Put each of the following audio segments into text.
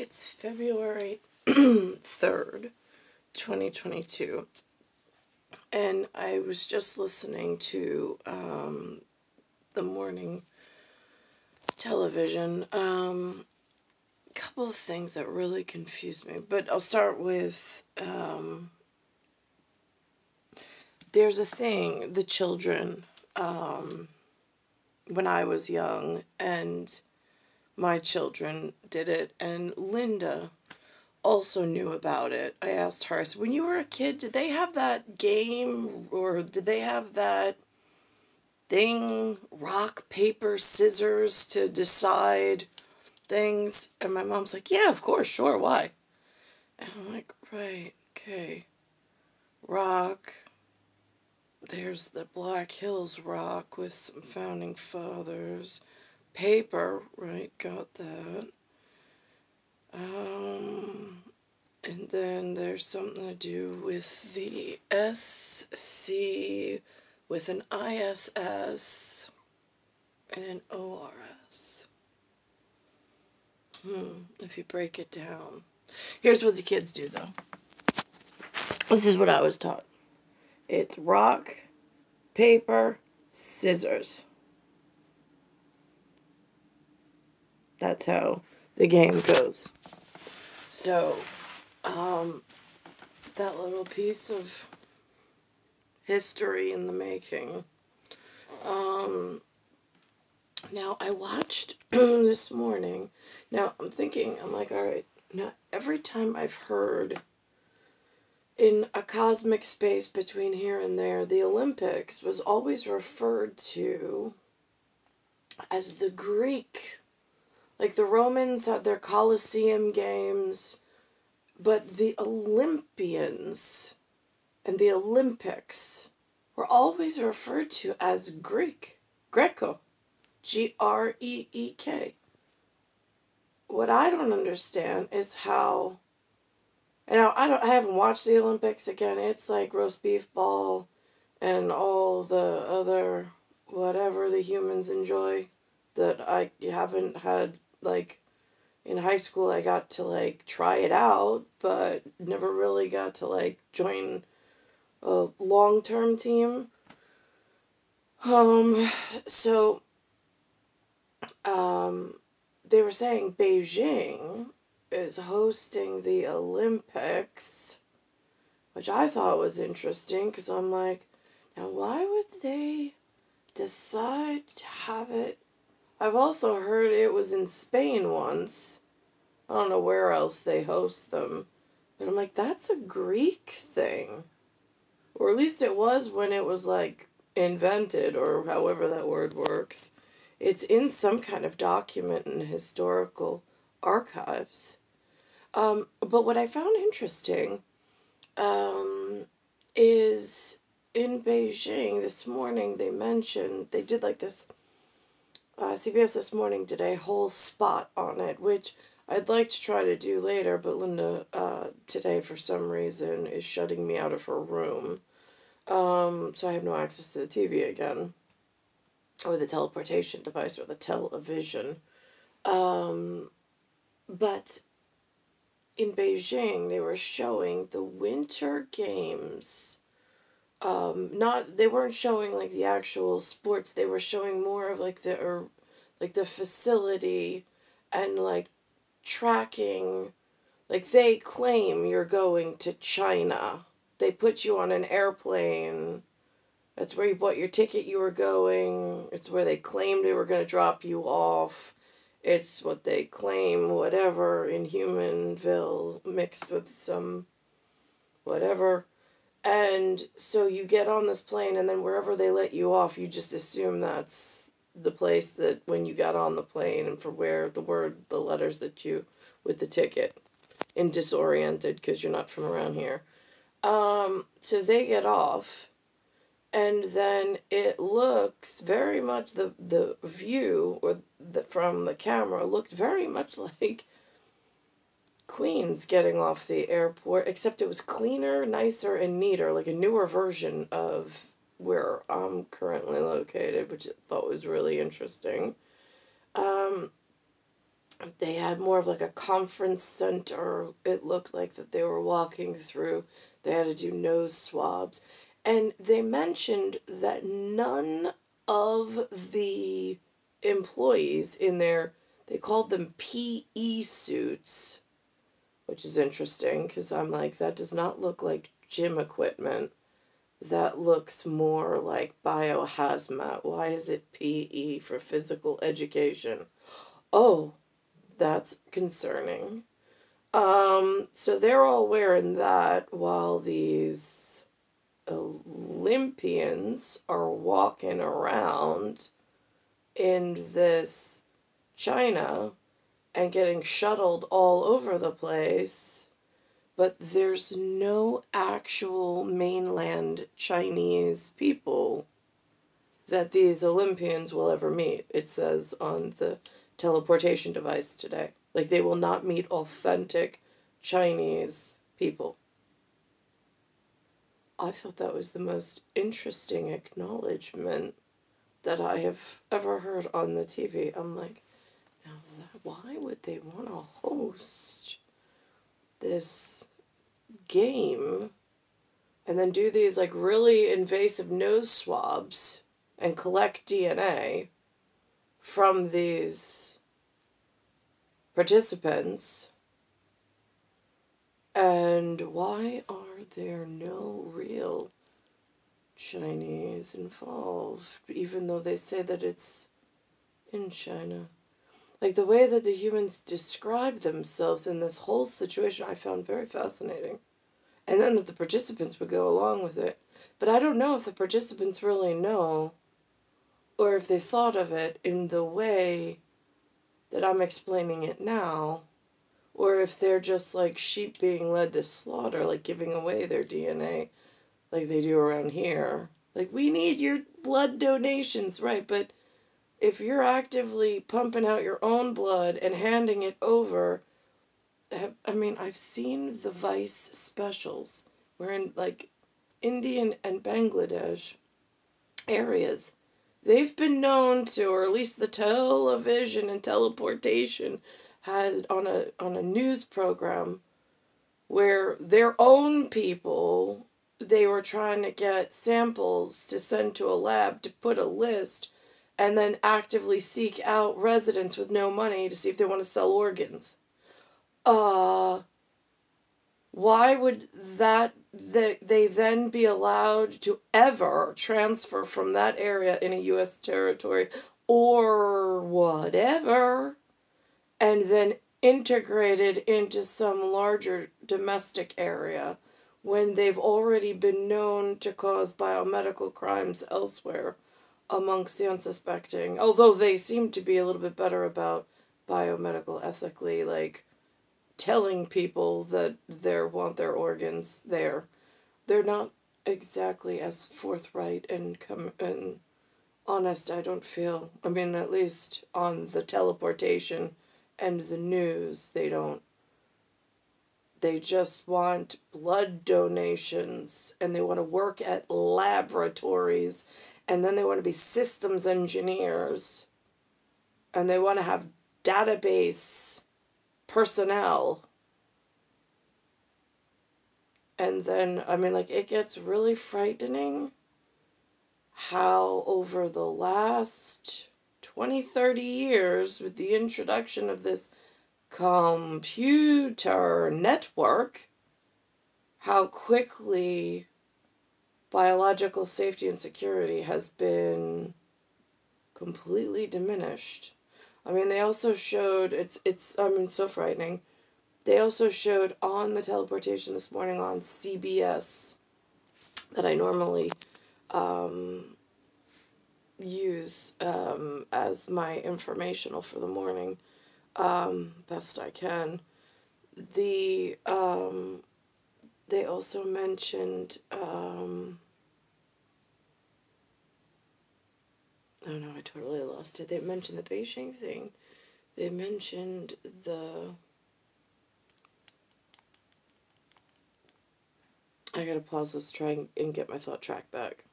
It's February 3rd, 2022, and I was just listening to the morning television. Couple of things that really confused me, but I'll start with there's a thing, the children, when I was young, and my children did it, and Linda also knew about it. I asked her, I said, when you were a kid, did they have that game, or did they have that thing, rock, paper, scissors, to decide things? And my mom's like, yeah, of course, sure, why? And I'm like, right, okay. Rock. There's the Black Hills rock with some founding fathers. Paper, right, got that. And then there's something to do with the SC with an ISS and an ORS. If you break it down. Here's what the kids do, though. This is what I was taught. It's rock, paper, scissors. That's how the game goes. So, that little piece of history in the making. Now, I watched this morning. Now, I'm like, all right, now every time I've heard in a cosmic space between here and there, the Olympics was always referred to as the Greek. Like the Romans had their Colosseum games, but the Olympians and the Olympics were always referred to as Greek. Greco. Greek. What I don't understand is how, and I haven't watched the Olympics again. It's like roast beef ball and all the other whatever the humans enjoy that I haven't had. Like in high school I got to like try it out, but never really got to like join a long-term team. So they were saying Beijing is hosting the Olympics, which I thought was interesting, because I'm like, now why would they decide to have it? I've also heard it was in Spain once. I don't know where else they host them, but I'm like, that's a Greek thing. Or at least it was when it was like invented, or however that word works. It's in some kind of document in historical archives. But what I found interesting is in Beijing this morning they mentioned, they did like this, CBS This Morning did a whole spot on it, which I'd like to try to do later, but Linda today for some reason is shutting me out of her room. So I have no access to the TV again, or the teleportation device, or the television. But in Beijing, they were showing the Winter Games. They weren't showing like the actual sports. They were showing more of like the facility, and like tracking. Like they claim you're going to China. They put you on an airplane. That's where you bought your ticket, you were going. It's where they claimed they were going to drop you off. It's what they claim, whatever, in Humanville, mixed with some whatever. And so you get on this plane, and then wherever they let you off, you just assume that's the place that when you got on the plane, and for where the letters that you, with the ticket, and disoriented because you're not from around here. So they get off, and then it looks very much, the view or from the camera looked very much like Queens getting off the airport, except it was cleaner, nicer, and neater, like a newer version of where I'm currently located, which I thought was really interesting. They had more of like a conference center. It looked like that they were walking through. They had to do nose swabs. And they mentioned that none of the employees in their, they called them PE suits, which is interesting because I'm like, that does not look like gym equipment. That looks more like biohazmat. Why is it PE for physical education? Oh, that's concerning. So they're all wearing that while these Olympians are walking around in this China and getting shuttled all over the place, but there's no actual mainland Chinese people that these Olympians will ever meet, it says on the teleportation device today. Like, they will not meet authentic Chinese people. I thought that was the most interesting acknowledgement that I have ever heard on the TV. I'm like, now why would they want to host this game and then do these like really invasive nose swabs and collect DNA from these participants? And why are there no real Chinese involved, even though they say that it's in China? Like, the way that the humans describe themselves in this whole situation, I found very fascinating. And then that the participants would go along with it. But I don't know if the participants really know, or if they thought of it in the way that I'm explaining it now, or if they're just like sheep being led to slaughter, like giving away their DNA like they do around here. Like, we need your blood donations, right? But if you're actively pumping out your own blood and handing it over, I mean, I've seen the Vice specials where in like Indian and Bangladesh areas, they've been known to, or at least the television and teleportation had on a news program where their own people, they were trying to get samples to send to a lab to put a list and then actively seek out residents with no money to see if they want to sell organs. Why would they then be allowed to ever transfer from that area in a U.S. territory or whatever and then integrated into some larger domestic area when they've already been known to cause biomedical crimes elsewhere amongst the unsuspecting? Although they seem to be a little bit better about biomedical ethically, like telling people that they want their organs there. They're not exactly as forthright and honest, I don't feel. I mean, at least on the teleportation and the news, they don't. They just want blood donations, and they want to work at laboratories, and then they want to be systems engineers, and they want to have database personnel. And then, I mean, like, it gets really frightening how over the last 20, 30 years, with the introduction of this computer network, how quickly biological safety and security has been completely diminished. I mean, they also showed, it's I mean, so frightening. They also showed on the teleportation this morning on CBS, that I normally use as my informational for the morning, best I can. They also mentioned, oh no, I totally lost it. They mentioned the Beijing thing. They mentioned I gotta pause this, try and get my thought track back.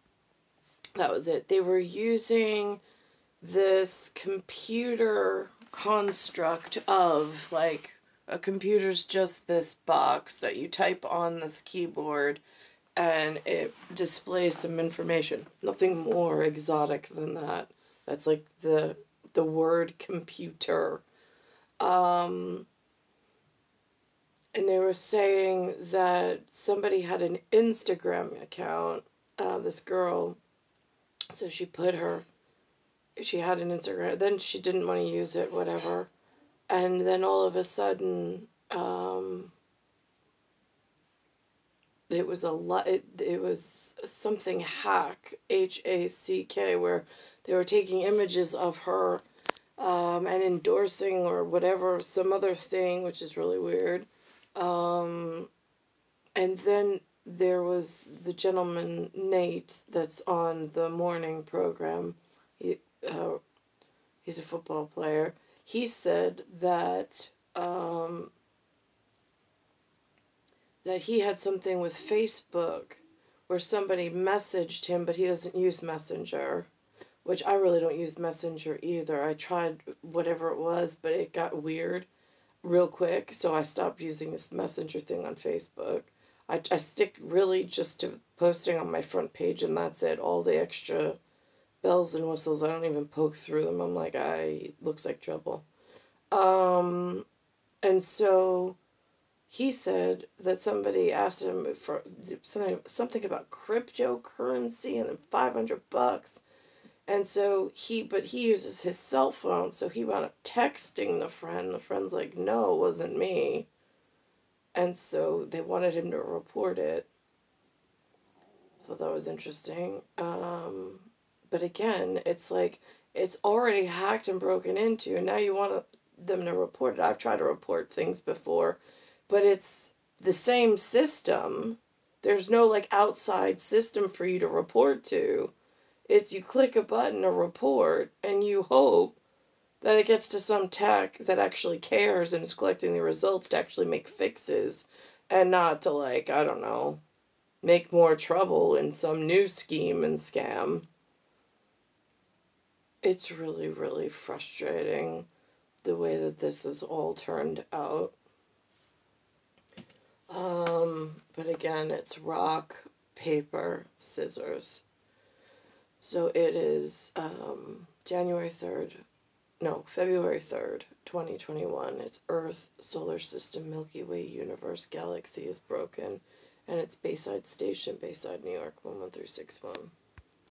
That was it. They were using this computer construct of, like, a computer's just this box that you type on this keyboard and it displays some information. Nothing more exotic than that. That's like the word computer. And they were saying that somebody had an Instagram account, this girl, so she had an Instagram, then she didn't want to use it, whatever, and then all of a sudden, it was it was something hack, HACK, where they were taking images of her, and endorsing or whatever, some other thing, which is really weird. And then there was the gentleman, Nate, that's on the morning program. He's a football player. He said that that he had something with Facebook where somebody messaged him, but he doesn't use Messenger, which I really don't use Messenger either. I tried whatever it was, but it got weird real quick, so I stopped using this Messenger thing on Facebook. I stick really just to posting on my front page, and that's it. All the extra bells and whistles, I don't even poke through them. I'm like, looks like trouble. And so he said that somebody asked him for something about cryptocurrency and then $500. And so he uses his cell phone, so he wound up texting the friend. The friend's like, no, it wasn't me. And so they wanted him to report it. I thought that was interesting. But again, it's like, it's already hacked and broken into, and now you want them to report it. I've tried to report things before, but it's the same system. There's no, like, outside system for you to report to. It's you click a button, a report, and you hope that it gets to some tech that actually cares and is collecting the results to actually make fixes, and not to, like, I don't know, make more trouble in some new scheme and scam. It's really, really frustrating the way that this has all turned out. But again, it's rock, paper, scissors. So it is February 3rd, 2021. It's Earth, Solar System, Milky Way, Universe, Galaxy is broken. And it's Bayside Station, Bayside, New York, 11361.